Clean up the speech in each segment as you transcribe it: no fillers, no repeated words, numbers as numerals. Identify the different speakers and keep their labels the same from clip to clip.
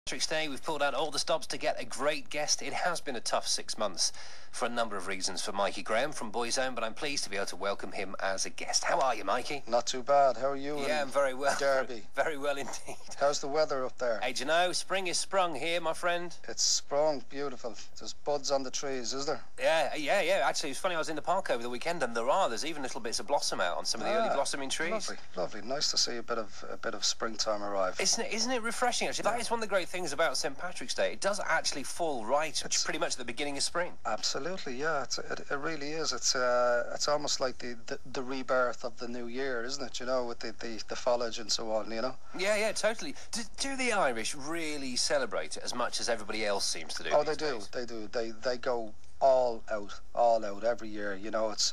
Speaker 1: Patrick's Day, we've pulled out all the stops to get a great guest. It has been a tough 6 months for a number of reasons for Mikey Graham from Boyzone, but I'm pleased to be able to welcome him as a guest. How are you, Mikey?
Speaker 2: Not too bad. How are you?
Speaker 1: Yeah, I'm very well.
Speaker 2: Derby.
Speaker 1: Very well indeed.
Speaker 2: How's the weather up there?
Speaker 1: Hey, do you know, spring is sprung here, my friend.
Speaker 2: It's sprung. Beautiful. There's buds on the trees, is there?
Speaker 1: Yeah. Actually, it's funny, I was in the park over the weekend, and there's even little bits of blossom out on some of the early blossoming trees.
Speaker 2: Lovely. Nice to see a bit of springtime arrive.
Speaker 1: Isn't it refreshing, actually? That is one of the great things about St. Patrick's Day. It does actually fall right pretty much at the beginning of spring.
Speaker 2: Absolutely, yeah. It really is. It's almost like the rebirth of the new year, isn't it? You know, with the foliage and so on, you know?
Speaker 1: Yeah, totally. Do the Irish really celebrate it as much as everybody else seems to do?
Speaker 2: Oh, they do. They go all out every year. You know, it's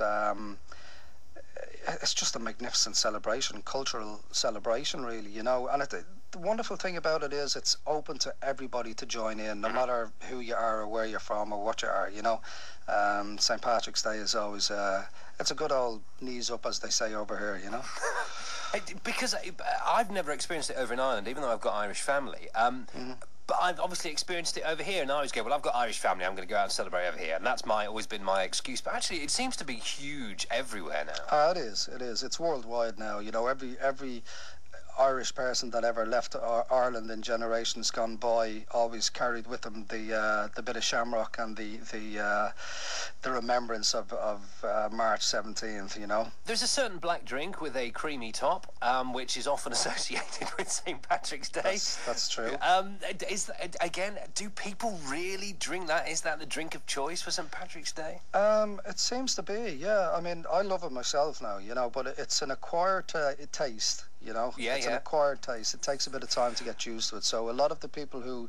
Speaker 2: just a magnificent celebration, cultural celebration, really, you know. And the wonderful thing about it is it's open to everybody to join in, no matter who you are or where you're from or what you are, you know. St. Patrick's Day is always, it's a good old knees up, as they say over here, you know.
Speaker 1: Because I've never experienced it over in Ireland, even though I've got Irish family. But I've obviously experienced it over here, and I always go, well, I've got Irish family, I'm going to go out and celebrate over here, and that's always been my excuse. But actually, it seems to be huge everywhere now.
Speaker 2: It is. It's worldwide now. You know, every Irish person that ever left Ireland in generations gone by always carried with them the bit of shamrock and the remembrance of March 17th, you know.
Speaker 1: There's a certain black drink with a creamy top, which is often associated with St. Patrick's Day.
Speaker 2: That's true.
Speaker 1: Again, do people really drink that? Is that the drink of choice for St. Patrick's Day?
Speaker 2: It seems to be, yeah. I mean, I love it myself now, you know, but it's an acquired taste. You know, it's an acquired taste. It takes a bit of time to get used to it. So a lot of the people who,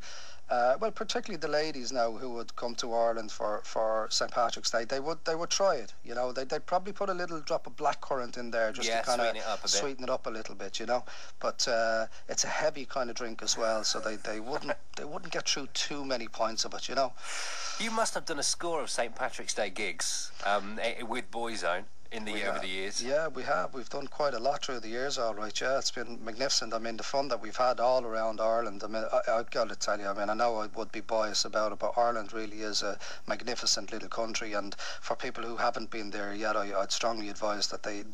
Speaker 2: well, particularly the ladies now who would come to Ireland for St. Patrick's Day, they would try it. You know, they'd probably put a little drop of blackcurrant in there just to kind of sweeten it up a little bit. You know, but it's a heavy kind of drink as well, so they wouldn't get through too many pints of it. You know. You
Speaker 1: must have done a score of St. Patrick's Day gigs with Boyzone. Over the years. Yeah, we have. We've done quite a lot through the years, all right. Yeah, it's been magnificent. I mean, the fun that we've had all around Ireland. I mean, I've got to tell you, I mean, I know I would be biased about it, but Ireland really is a magnificent little country, and for people who haven't been there yet, I'd strongly advise that they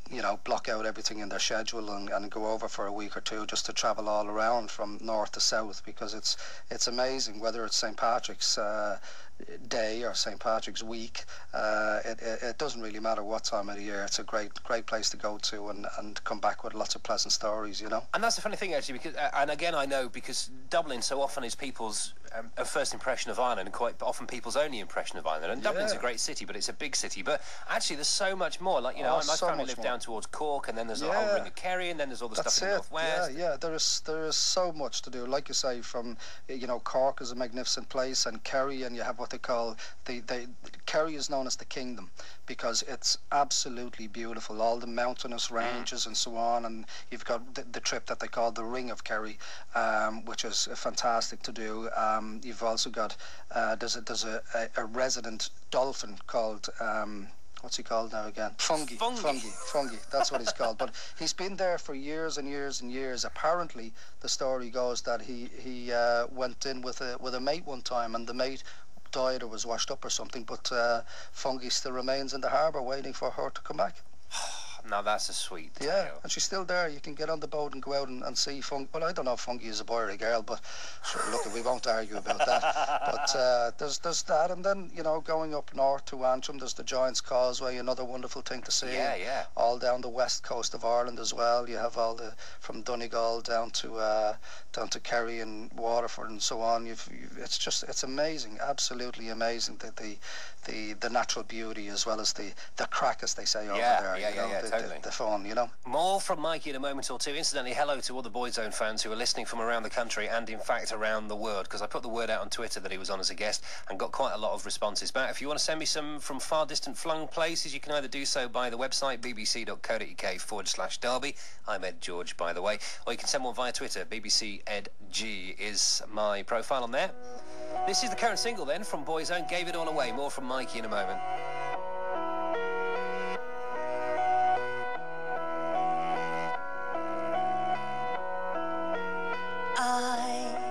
Speaker 1: you know, block out everything in their schedule and go over for a week or two just to travel all around from north to south, because it's amazing, whether it's St. Patrick's Day or St. Patrick's Week. It doesn't really matter what time of the year. It's a great place to go to and come back with lots of pleasant stories, you know. And that's the funny thing, actually, because and again, I know, because Dublin so often is people's first impression of Ireland, and quite often people's only impression of Ireland. And Dublin's a great city, but it's a big city. But actually, there's so much more. Like, you know, my family live down towards Cork, and then there's the whole ring of Kerry, and then there's all the stuff in the northwest. Yeah, there is so much to do. Like you say, from, you know, Cork is a magnificent place, and Kerry, and you have what they call Kerry is known as the Kingdom, because it's absolutely beautiful. All the mountainous ranges and so on, and you've got the trip that they call the Ring of Kerry, which is fantastic to do. You've also got there's a resident dolphin called what's he called now again? Fungi. That's what he's called. But he's been there for years and years and years. Apparently, the story goes that he went in with a mate one time, and the mate died or was washed up or something. But Fungi still remains in the harbour waiting for her to come back. Now that's a sweet tale.
Speaker 2: Yeah, and she's still there. You can get on the boat and go out and see Fungi. Well, I don't know if Fungi is a boy or a girl, but sure, look, we won't argue about that. But there's that, and then, you know, going up north to Antrim, there's the Giant's Causeway, another wonderful thing to see. Yeah. All down the west coast of Ireland as well. You have all from Donegal down to Kerry and Waterford and so on. It's amazing, absolutely amazing, the natural beauty, as well as the crack, as they say over there. The fun, you know.
Speaker 1: More from Mikey in a moment or two. Incidentally, hello to all the Boyzone fans who are listening from around the country and, in fact, around the world, because I put the word out on Twitter that he was on as a guest and got quite a lot of responses back. If you want to send me some from far distant flung places, you can either do so by the website bbc.co.uk/Derby. I'm Ed George, by the way, or you can send one via Twitter. BBC Ed G is my profile on there. This is the current single then from Boyzone, Gave It All Away. More from Mikey in a moment.
Speaker 3: I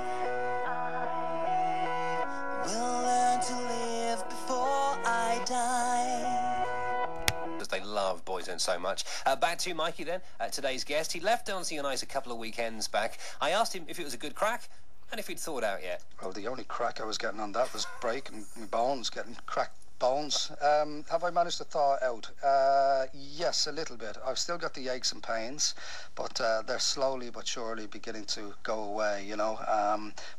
Speaker 3: love Boyzone so much. Back to Mikey then, today's guest. He left Dancing on Ice a couple of weekends back. I asked him if it was a good crack and if he'd thawed out yet.
Speaker 2: Well, the only crack I was getting on that was breaking my bones, getting cracked bones. Have I managed to thaw out? Yes, a little bit. I've still got the aches and pains, but they're slowly but surely beginning to go away, you know.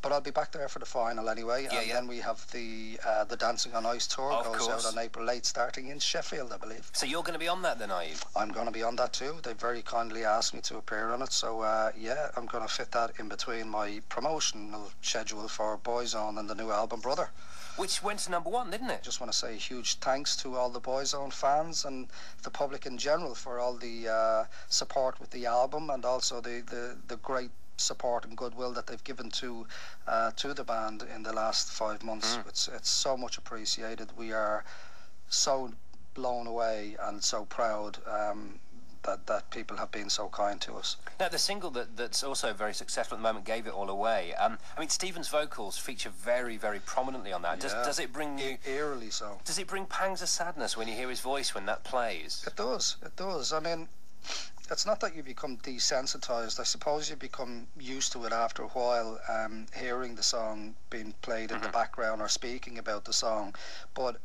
Speaker 2: But I'll be back there for the final anyway.
Speaker 3: Yeah,
Speaker 2: and then we have the Dancing on Ice tour.
Speaker 3: Of
Speaker 2: goes
Speaker 3: course.
Speaker 2: out on April 8th, starting in Sheffield, I believe.
Speaker 3: So you're going to be on that then, are you?
Speaker 2: I'm going to be on that too. They very kindly asked me to appear on it. So, yeah, I'm going to fit that in between my promotional schedule for Boyzone and the new album, Brother.
Speaker 3: Which went to #1, didn't it?
Speaker 2: Just want to say a huge thanks to all the Boyzone fans and the public in general for all the support with the album, and also the great support and goodwill that they've given to the band in the last 5 months. It's so much appreciated. We are so blown away and so proud that people have been so kind to us.
Speaker 3: Now, the single that's also very successful at the moment, Gave It All Away. I mean, Stephen's vocals feature very, very prominently on that. Does it bring you...
Speaker 2: Eerily so.
Speaker 3: Does it bring pangs of sadness when you hear his voice when that plays?
Speaker 2: It does, it does. I mean, it's not that you become desensitized. I suppose you become used to it after a while, hearing the song being played in the background or speaking about the song. But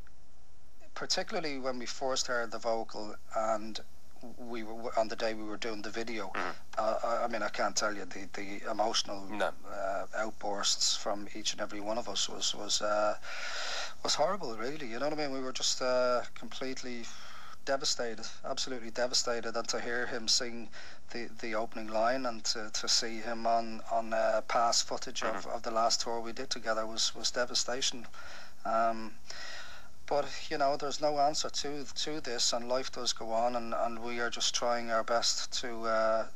Speaker 2: particularly when we first heard the vocal and we were on the day we were doing the video, I mean, I can't tell you the emotional outbursts from each and every one of us was horrible, really. You know what I mean? We were just completely devastated, absolutely devastated, and to hear him sing the opening line and to see him on past footage of the last tour we did together was devastation. But, you know, there's no answer to this, and life does go on, and we are just trying our best to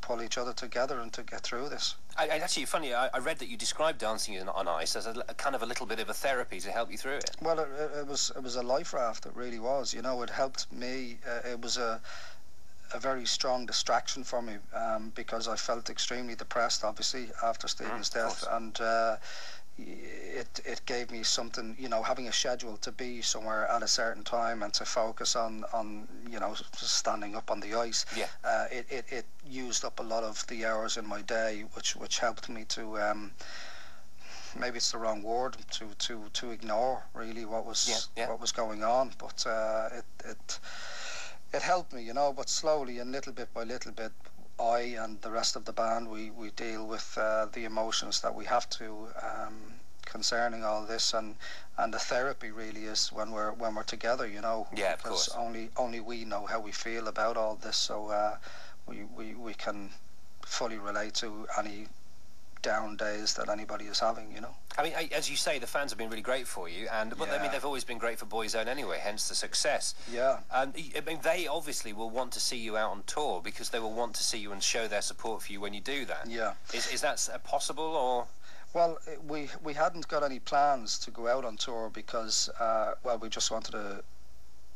Speaker 2: pull each other together and to get through this.
Speaker 3: Actually, funny, I read that you described Dancing on Ice as a kind of a little bit of a therapy to help you through it.
Speaker 2: Well, it was a life raft, it really was. You know, it helped me. It was a very strong distraction for me, because I felt extremely depressed, obviously, after Stephen's death, and it gave me something, you know, having a schedule to be somewhere at a certain time and to focus on you know, standing up on the ice. It used up a lot of the hours in my day, which helped me to maybe it's the wrong word, to ignore really what was going on, but it helped me, you know. But slowly and little bit by little bit, I and the rest of the band, we deal with the emotions that we have to concerning all this, and the therapy really is when we're together, you know.
Speaker 3: Yeah, of course.
Speaker 2: Because only we know how we feel about all this, so we can fully relate to any down days that anybody is having, you know.
Speaker 3: I mean, as you say, the fans have been really great for you, and well, I mean, they've always been great for Boyzone anyway, hence the success.
Speaker 2: Yeah.
Speaker 3: And I mean, they obviously will want to see you out on tour because they will want to see you and show their support for you when you do that.
Speaker 2: Yeah.
Speaker 3: Is that possible, or?
Speaker 2: Well, we hadn't got any plans to go out on tour because, well, we just wanted to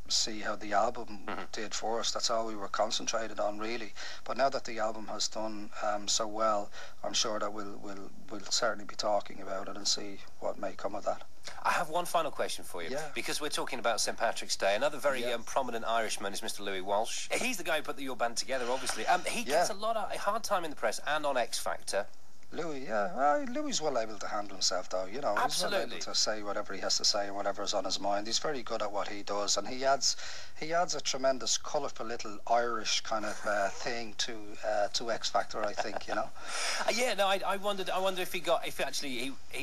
Speaker 2: see how the album did for us. That's all we were concentrated on, really. But now that the album has done so well, I'm sure that we'll certainly be talking about it and see what may come of that.
Speaker 3: I have one final question for you, because we're talking about St Patrick's Day. Another very prominent Irishman is Mr. Louis Walsh. He's the guy who put your band together, obviously. He gets a hard time in the press and on X Factor.
Speaker 2: Louis, well, Louis is well able to handle himself, though, you know.
Speaker 3: Absolutely.
Speaker 2: He's well able to say whatever he has to say and whatever is on his mind. He's very good at what he does, and he adds a tremendous colourful little Irish kind of thing to X Factor, I think, you know.
Speaker 3: Yeah, no, I wondered if he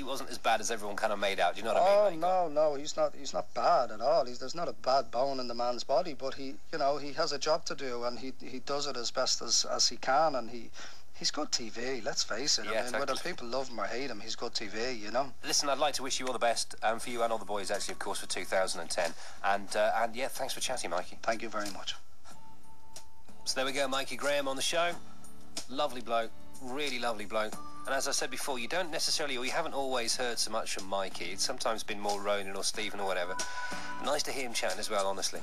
Speaker 3: wasn't as bad as everyone kind of made out. Do you know what I mean?
Speaker 2: Oh no, he's not bad at all. There's not a bad bone in the man's body, but he has a job to do, and he does it as best as he can, and he's good TV, let's face it.
Speaker 3: Yeah,
Speaker 2: I mean,
Speaker 3: totally.
Speaker 2: whether people love him or hate him, he's good TV, you know.
Speaker 3: Listen, I'd like to wish you all the best, for you and all the boys, actually, of course, for 2010. And yeah, thanks for chatting, Mikey.
Speaker 2: Thank you very much.
Speaker 3: So there we go, Mikey Graham on the show. Lovely bloke, really lovely bloke. And as I said before, you don't necessarily, or you haven't always heard so much from Mikey. It's sometimes been more Ronan or Stephen or whatever. Nice to hear him chatting as well, honestly.